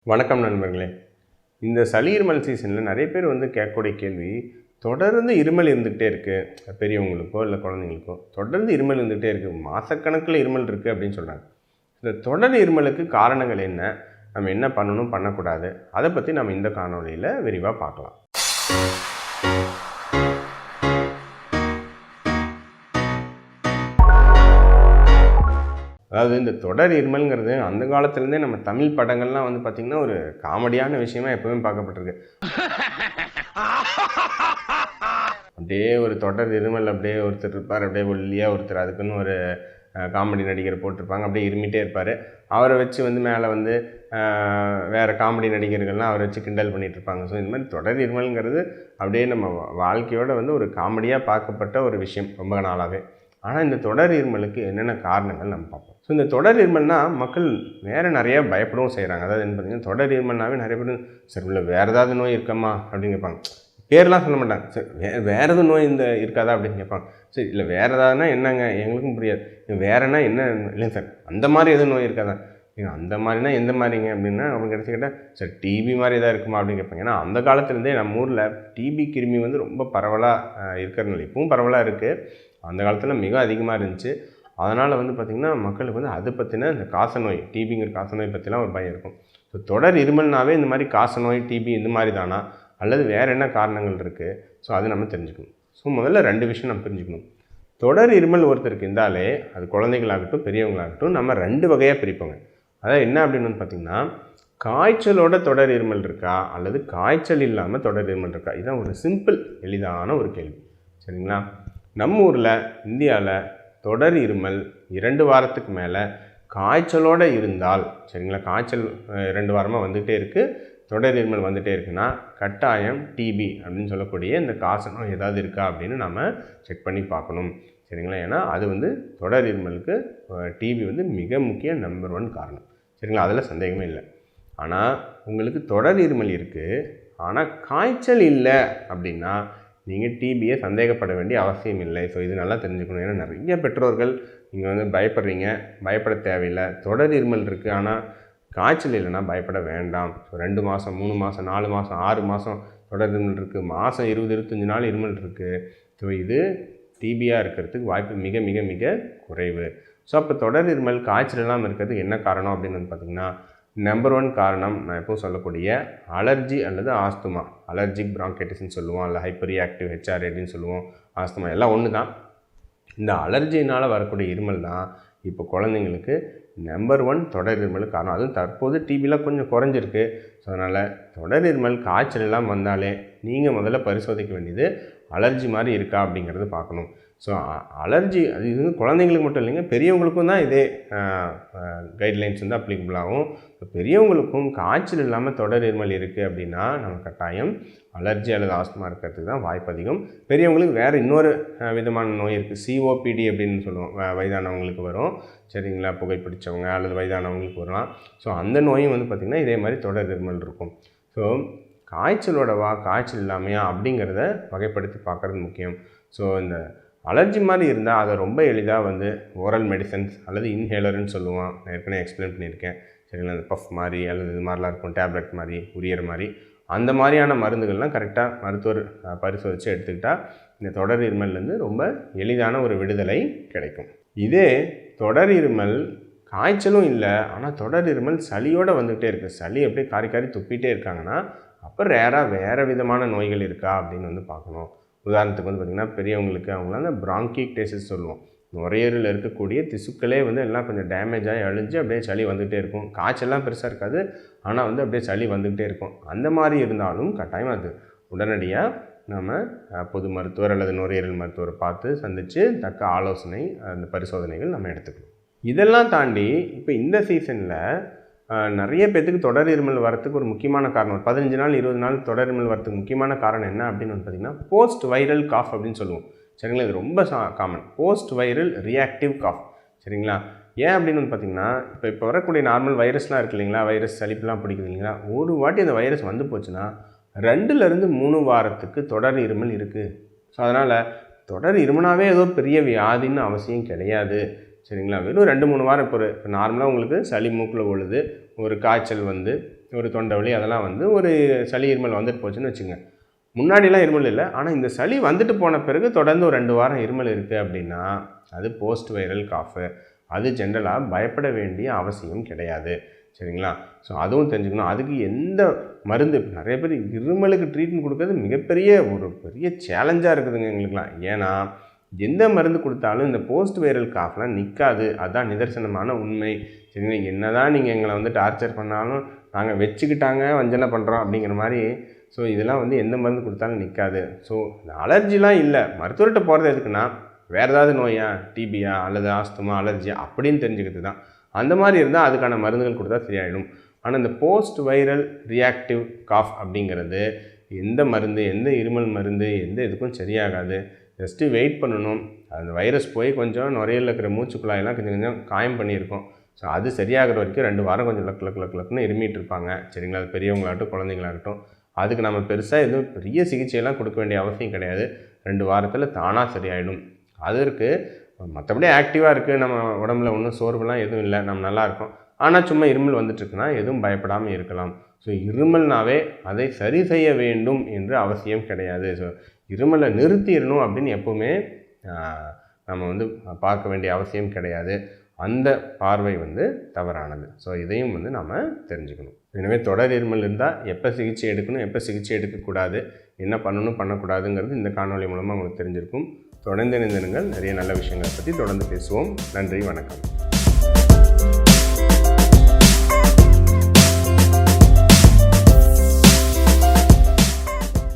வணக்கம் நண்பர்களே. இந்த சளி இருமல் சீசனில் நிறைய பேர் கேட்கக்கூடிய கேள்வி, தொடர்ந்து இருமல் இருந்துகிட்டே இருக்குது, பெரியவங்களுக்கோ இல்லை குழந்தைங்களுக்கோ தொடர்ந்து இருமல் இருந்துகிட்டே இருக்குது, மாதக்கணக்கில் இருமல் இருக்குது அப்படின்னு சொல்கிறாங்க. இந்த தொடர் இருமலுக்கு காரணங்கள் என்ன, நம்ம என்ன பண்ணணும் பண்ணக்கூடாது, அதை பற்றி நம்ம இந்த காணொளியில் விரிவாக பார்க்கலாம். அதாவது இந்த தொடர் இருமல்ங்கிறது அந்த காலத்துலேருந்தே நம்ம தமிழ் படங்கள்லாம் பார்த்திங்கன்னா ஒரு காமெடியான விஷயமா எப்பவுமே பார்க்கப்பட்டிருக்கு. அப்படியே ஒரு தொடர் இருமல், அப்படியே ஒருத்தர் இருப்பார், அப்படியே ஒல்லியாக ஒருத்தர், அதுக்குன்னு ஒரு காமெடி நடிகர் போட்டிருப்பாங்க, அப்படியே இருமிட்டே இருப்பார். அவரை வச்சு மேலே வேறு காமெடி நடிகர்கள்லாம் அவரை வச்சு கிண்டல் பண்ணிகிட்ருப்பாங்க. ஸோ இந்த மாதிரி தொடர் இருமல்ங்கிறது அப்படியே நம்ம வாழ்க்கையோட ஒரு காமெடியாக பார்க்கப்பட்ட ஒரு விஷயம் ரொம்ப நாளாகவே. ஆனால் இந்த தொடர் இருமலுக்கு என்னென்ன காரணங்கள் நம்ம பார்ப்போம். ஸோ இந்த தொடர் இருமல்னால் மக்கள் வேறு நிறைய பயப்படவும் செய்கிறாங்க. அதாவது என்ன பார்த்திங்கன்னா, தொடர் இருமல்னாவே நிறைய பேர் சரி இல்லை வேறு ஏதாவது நோய் இருக்கம்மா அப்படின்னு கேட்பாங்க. பேர்லாம் சொல்ல மாட்டாங்க. சரி வேறு எதுவும் நோய் இருக்காதா அப்படின்னு கேட்பாங்க. சரி இல்லை வேறு ஏதாவதுனா என்னங்க எங்களுக்கும் புரியாது, வேறுனா என்ன இல்லைங்க சார் அந்த மாதிரி எதுவும் நோய் இருக்காதா, அந்த மாதிரினா எந்த மாதிரிங்க அப்படின்னா அவங்க கிடச்சிக்கிட்டால் சரி டிபி மாதிரி எதாவது இருக்குமா அப்படின்னு கேட்பாங்க. ஏன்னா அந்த காலத்துலேருந்தே நம்ம ஊரில் டிபி கிருமி ரொம்ப பரவலாக இருக்கிறதுனால, இப்பவும் பரவலாக இருக்குது, அந்த காலத்தில் மிக அதிகமாக இருந்துச்சு. அதனால் பார்த்திங்கன்னா மக்களுக்கு அதை பற்றின இந்த காசநோய், டிபிங்கிற காசநோய் பற்றிலாம் ஒரு பயம் இருக்கும். ஸோ தொடர் இருமல்னாவே இந்த மாதிரி காசநோய், டிபி இந்த மாதிரி தானா, அல்லது வேறு என்ன காரணங்கள் இருக்குது, ஸோ அது நம்ம தெரிஞ்சுக்கணும். ஸோ முதல்ல 2 விஷயம் நம்ம தெரிஞ்சுக்கணும். தொடர் இருமல் ஒருத்தருக்கு இருந்தாலே அது குழந்தைகளாகட்டும் பெரியவங்களாகட்டும் நம்ம 2 வகையாக பிரிப்போங்க. அதாவது என்ன அப்படின்னு பார்த்திங்கன்னா, காய்ச்சலோட தொடர் இருமல் இருக்கா அல்லது காய்ச்சல் இல்லாமல் தொடர் இருமல் இருக்கா, இதுதான் ஒரு சிம்பிள் எளிதான ஒரு கேள்வி. சரிங்களா? நம்ம ஊரில் இந்தியாவில் தொடர் இருமல் 2 வாரத்துக்கு மேலே காய்ச்சலோடு இருந்தால், சரிங்களா, காய்ச்சல் 2 வாரமாக வந்துகிட்டே இருக்குது, தொடர் இருமல் வந்துகிட்டே இருக்குன்னா கட்டாயம் டிபி அப்படின்னு சொல்லக்கூடிய இந்த காசநோய் ஏதாவது இருக்கா அப்படின்னு நம்ம செக் பண்ணி பார்க்கணும். சரிங்களா? ஏன்னா அது தொடர் இருமலுக்கு டிபி மிக முக்கிய நம்பர் 1 காரணம். சரிங்களா? அதில் சந்தேகமே இல்லை. ஆனால் உங்களுக்கு தொடர் இருமல் இருக்குது ஆனால் காய்ச்சல் இல்லை அப்படின்னா நீங்கள் டிபியை சந்தேகப்பட வேண்டிய அவசியம் இல்லை. ஸோ இது நல்லா தெரிஞ்சுக்கணும். ஏன்னா நிறைய பெற்றோர்கள் நீங்கள் பயப்படுறீங்க. பயப்பட தேவையில்லை. தொடர் இருமல் இருக்குது ஆனால் காய்ச்சல் இல்லைன்னா பயப்பட வேண்டாம். ஸோ 2 மாதம் 3 மாதம் 4 மாதம் 6 மாதம் தொடர் இருமல் இருக்குது, மாதம் 20-25 நாள் இருமல் இருக்குது. ஸோ இது டிபியாக இருக்கிறதுக்கு வாய்ப்பு மிக மிக மிக குறைவு. ஸோ அப்போ தொடர் இருமல் காய்ச்சல் இல்லாமல் இருக்கிறதுக்கு என்ன காரணம் அப்படின்னு பார்த்திங்கன்னா, நம்பர் 1 காரணம் நான் எப்பவும் சொல்லக்கூடிய அலர்ஜி அல்லது ஆஸ்துமா, அலர்ஜிக் பிராங்கைட்டிஸ்ன்னு சொல்லுவோம், இல்லை ஹைப்பர் ரியாக்டிவ் ஹெச்ஆர்ஏடின்னு சொல்லுவோம். ஆஸ்துமா எல்லாம் ஒன்று தான். இந்த அலர்ஜினால் வரக்கூடிய இருமல் தான் இப்போ குழந்தைங்களுக்கு நம்பர் 1 தொடர் இருமல் காரணம். அதுவும் தற்போது டிபிலாம் கொஞ்சம் குறைஞ்சிருக்கு. ஸோ அதனால் தொடர் இருமல் காய்ச்சல் எல்லாம் வந்தாலே நீங்கள் முதல்ல பரிசோதிக்க வேண்டியது அலர்ஜி மாதிரி இருக்கா அப்படிங்கிறது பார்க்கணும். ஸோ அலர்ஜி அது குழந்தைங்களுக்கு மட்டும் இல்லைங்க, பெரியவங்களுக்கும் தான் இதே கைட்லைன்ஸ் அப்ளிகபிள் ஆகும். இப்போ பெரியவங்களுக்கும் காய்ச்சல் இல்லாமல் தொடர் இருமல் இருக்குது அப்படின்னா நம்ம கட்டாயம் அலர்ஜி அல்லது ஆஸ்துமா இருக்கிறதுக்கு தான் வாய்ப்பு அதிகம். பெரியவங்களுக்கு வேறு இன்னொரு விதமான நோய் இருக்குது, சிஓபிடி அப்படின்னு சொல்லுவோம், வயதானவங்களுக்கு வரும். சரிங்களா? புகைப்பிடிச்சவங்க அல்லது வயதானவங்களுக்கு வரலாம். ஸோ அந்த நோயும் பார்த்திங்கன்னா இதே மாதிரி தொடர் இருமல் இருக்கும். ஸோ காய்ச்சலோடவா காய்ச்சல் இல்லாமையா அப்படிங்கிறத வகைப்படுத்தி பார்க்குறது முக்கியம். ஸோ இந்த அலர்ஜி மாதிரி இருந்தால் அதை ரொம்ப எளிதாக ஓரல் மெடிசன்ஸ் அல்லது இன்ஹேலர்னு சொல்லுவோம், நான் ஏற்கனவே எக்ஸ்பிளைன் பண்ணியிருக்கேன். சரிங்களா? அந்த பஃப் மாதிரி அல்லது இது மாதிரிலாம் இருக்கும், டேப்லெட் மாதிரி, உரியர் மாதிரி, அந்த மாதிரியான மருந்துகள்லாம் கரெக்டாக மருத்துவர் பரிசோதித்து எடுத்துக்கிட்டால் இந்த தொடர் இருமல்லேருந்து ரொம்ப எளிதான ஒரு விடுதலை கிடைக்கும். இதே தொடர் இருமல் காய்ச்சலும் இல்லை ஆனால் தொடர் இருமல் சளியோடு வந்துகிட்டே இருக்குது, சளி அப்படியே காரி காரி துப்பிகிட்டே இருக்காங்கன்னா அப்போ ரேராக வேறு விதமான நோய்கள் இருக்கா அப்படின்னு பார்க்கணும். உதாரணத்துக்கு பார்த்திங்கன்னா பெரியவங்களுக்கு அவங்களாம் அந்த பிராங்கிக்டேசிஸ் சொல்லுவோம், நுரையீரலில் இருக்கக்கூடிய திசுக்களே எல்லாம் கொஞ்சம் டேமேஜ் ஆகி அழிஞ்சு அப்படியே சளி வந்துகிட்டே இருக்கும். காய்ச்சல்லாம் பெருசாக இருக்காது ஆனால் அப்படியே சளி வந்துகிட்டே இருக்கும். அந்த மாதிரி இருந்தாலும் கட்டாயம் அது உடனடியாக நம்ம பொது மருத்துவர் அல்லது நுரையீரல் மருத்துவரை பார்த்து சந்தித்து தக்க ஆலோசனை அந்த பரிசோதனைகள் நம்ம எடுத்துக்கணும். இதெல்லாம் தாண்டி இப்போ இந்த சீசனில் நிறைய பேர்த்துக்கு தொடர் இருமல் வரத்துக்கு ஒரு முக்கியமான காரணம், 15 நாள் 20 நாள் தொடர் இருமல் வரத்துக்கு முக்கியமான காரணம் என்ன அப்படின்னு பார்த்திங்கன்னா போஸ்ட் வைரல் காஃப் அப்படின்னு சொல்லுவோம். சரிங்களா? இது ரொம்ப common, post viral reactive cough. சரிங்களா? ஏன் அப்படின்னு பார்த்திங்கன்னா இப்போ வரக்கூடிய நார்மல் வைரஸ்லாம் இருக்குது இல்லைங்களா, வைரஸ் சளிப்புலாம் பிடிக்குது இல்லைங்களா, ஒரு வாட்டி அந்த வைரஸ் போச்சுன்னா 2லேருந்து 3 வாரத்துக்கு தொடர் இருமல் இருக்குது. ஸோ அதனால் தொடர் இருமனாவே ஏதோ பெரிய வியாதின்னு அவசியம் கிடையாது. சரிங்களா? வெறும் 2-3 வாரம் இப்போ நார்மலாக உங்களுக்கு சளி மூக்கில் ஒழுது, ஒரு காய்ச்சல் ஒரு தொண்டை வலி அதெல்லாம் வந்து ஒரு சளி இருமல் வந்துட்டு போச்சுன்னு வச்சுங்க. முன்னாடிலாம் இருமல் இல்லை, ஆனால் இந்த சளி வந்துட்டு போன பிறகு தொடர்ந்து ஒரு 2 வாரம் இருமல் இருக்குது அப்படின்னா அது போஸ்ட் வைரல் காஃபு. அது ஜென்ரலாக பயப்பட வேண்டிய அவசியம் கிடையாது. சரிங்களா? ஸோ அதுவும் தெரிஞ்சுக்கணும். அதுக்கு எந்த மருந்து நிறைய பேர் இருமலுக்கு ட்ரீட்மெண்ட் கொடுக்கறது மிகப்பெரிய ஒரு பெரிய சேலஞ்சாக இருக்குதுங்க எங்களுக்குலாம். ஏன்னா எந்த மருந்து கொடுத்தாலும் இந்த போஸ்ட் வைரல் காஃப்லாம் நிற்காது. அதுதான் நிதர்சனமான உண்மை. சரிங்களா? என்ன தான் நீங்கள் எங்களை வந்து டார்ச்சர் பண்ணாலும் நாங்கள் வச்சுக்கிட்டாங்க வஞ்சனை பண்ணுறோம் அப்படிங்கிற மாதிரி. ஸோ இதெல்லாம் வந்து எந்த மருந்து கொடுத்தாலும் நிற்காது. ஸோ அலர்ஜிலாம் இல்லை, மருத்துவர்கிட்ட போகிறது எதுக்குன்னா வேறு ஏதாவது நோயா, டிபியா அல்லது ஆஸ்துமா அலர்ஜியா அப்படின்னு தெரிஞ்சுக்கிறது தான். அந்த மாதிரி இருந்தால் அதுக்கான மருந்துகள் கொடுத்தா சரியாயிடும். ஆனால் இந்த போஸ்ட் வைரல் ரியாக்டிவ் காஃப் அப்படிங்கிறது எந்த மருந்து, எந்த இருமல் மருந்து, எந்த இதுக்கும் சரியாகாது. ஜஸ்ட்டு வெயிட் பண்ணணும். அந்த வைரஸ் போய் கொஞ்சம் நுரையில் இருக்கிற மூச்சுக்குழாயெல்லாம் கொஞ்சம் கொஞ்சம் காயம் பண்ணியிருக்கோம். ஸோ அது சரியாகிற வரைக்கும் 2 வாரம் கொஞ்சம் லக்குன்னு இருமிட்டு இருப்பாங்க. சரிங்களா? அது பெரியவங்களாகட்டும் குழந்தைங்களாகட்டும். அதுக்கு நம்ம பெருசாக எதுவும் பெரிய சிகிச்சையெல்லாம் கொடுக்க வேண்டிய அவசியம் கிடையாது. 2 வாரத்தில் தானாக சரியாயிடும். அதற்கு மற்றபடி ஆக்டிவாக இருக்குது, நம்ம உடம்புல ஒன்றும் சோர்வுலாம் எதுவும் இல்லை, நம்ம நல்லாயிருக்கோம். ஆனால் சும்மா இருமல் வந்துட்டுருக்குன்னா எதுவும் பயப்படாமல் இருக்கலாம். ஸோ இருமல்னாவே அதை சரி செய்ய வேண்டும் என்று அவசியம் கிடையாது. ஸோ இருமலை நிறுத்திடணும் அப்படின்னு எப்போவுமே நம்ம வந்து பார்க்க வேண்டிய அவசியம் கிடையாது. அந்த பார்வை வந்து தவறானது. ஸோ இதையும் வந்து நம்ம தெரிஞ்சுக்கணும். எனவே தொடர் இருமல் இருந்தால் எப்போ சிகிச்சை எடுக்கணும், எப்போ சிகிச்சை எடுக்கக்கூடாது, என்ன பண்ணணும் பண்ணக்கூடாதுங்கிறது இந்த காணொலி மூலமாக உங்களுக்கு தெரிஞ்சிருக்கும். தொடர்ந்து இணைந்திருங்கள். நிறைய நல்ல விஷயங்களை பற்றி தொடர்ந்து பேசுவோம். நன்றி, வணக்கம்.